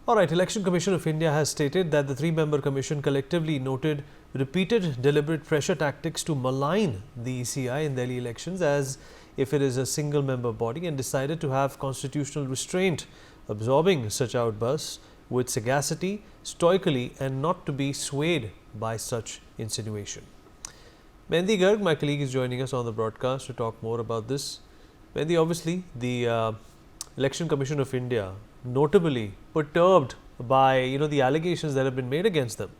All right, Election Commission of India has stated that the three-member commission collectively noted repeated deliberate pressure tactics to malign the ECI in Delhi elections as if it is a single-member body and decided to have constitutional restraint, absorbing such outbursts with sagacity, stoically, and not to be swayed by such insinuation. Mehendi Garg, my colleague, is joining us on the broadcast to talk more about this. Mehendi, obviously, the Election Commission of India notably perturbed by the allegations that have been made against them.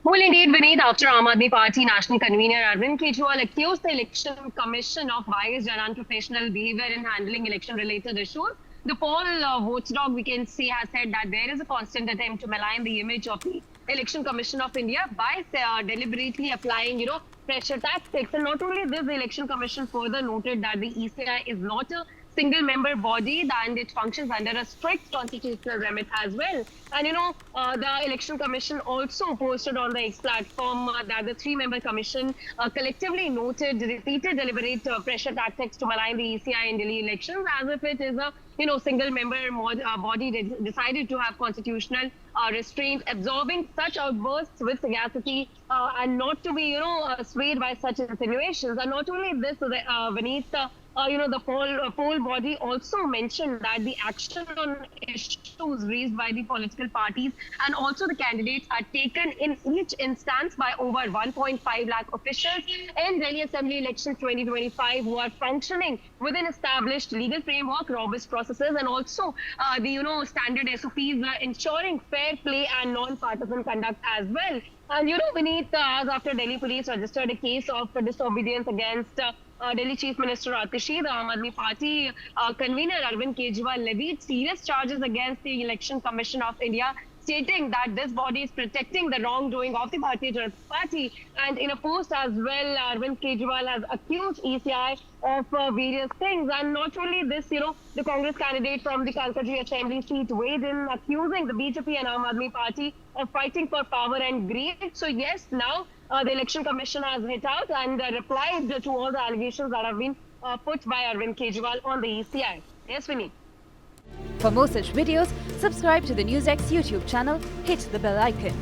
Well, indeed, Vineet, after Aam Aadmi Party National Convener Arvind Kejriwal accused the Election Commission of biased and unprofessional behavior in handling election-related issues, the poll watchdog, we can say, has said that there is a constant attempt to malign the image of the Election Commission of India by deliberately applying, pressure tactics. And not only this, the Election Commission further noted that the ECI is not a single-member body and it functions under a strict constitutional remit as well. And the Election Commission also posted on the X platform that the three-member commission collectively noted repeated deliberate pressure tactics to malign the ECI in Delhi elections as if it is a single-member body decided to have constitutional restraint, absorbing such outbursts with sagacity and not to be swayed by such insinuations. And not only this, Vineet, the poll body also mentioned that the action on issues raised by the political parties and also the candidates are taken in each instance by over 1.5 lakh officials in Delhi Assembly Elections 2025 who are functioning within established legal framework, robust processes, and also the standard SOPs ensuring fair play and non-partisan conduct as well. And Vineet, as after Delhi police registered a case of disobedience against Delhi Chief Minister Atishi, the Aam Aadmi Party convener Arvind Kejriwal levied serious charges against the Election Commission of India, stating that this body is protecting the wrongdoing of the Bharatiya Janata Party. And in a post as well, Arvind Kejriwal has accused ECI of various things. And not only this, the Congress candidate from the Kalkaji Assembly seat weighed in, accusing the BJP and Aam Aadmi Party of fighting for power and greed. So yes, now the Election Commission has hit out and replied to all the allegations that have been put by Arvind Kejriwal on the ECI. Yes, Vineet. For more such videos, subscribe to the NewsX YouTube channel, hit the bell icon.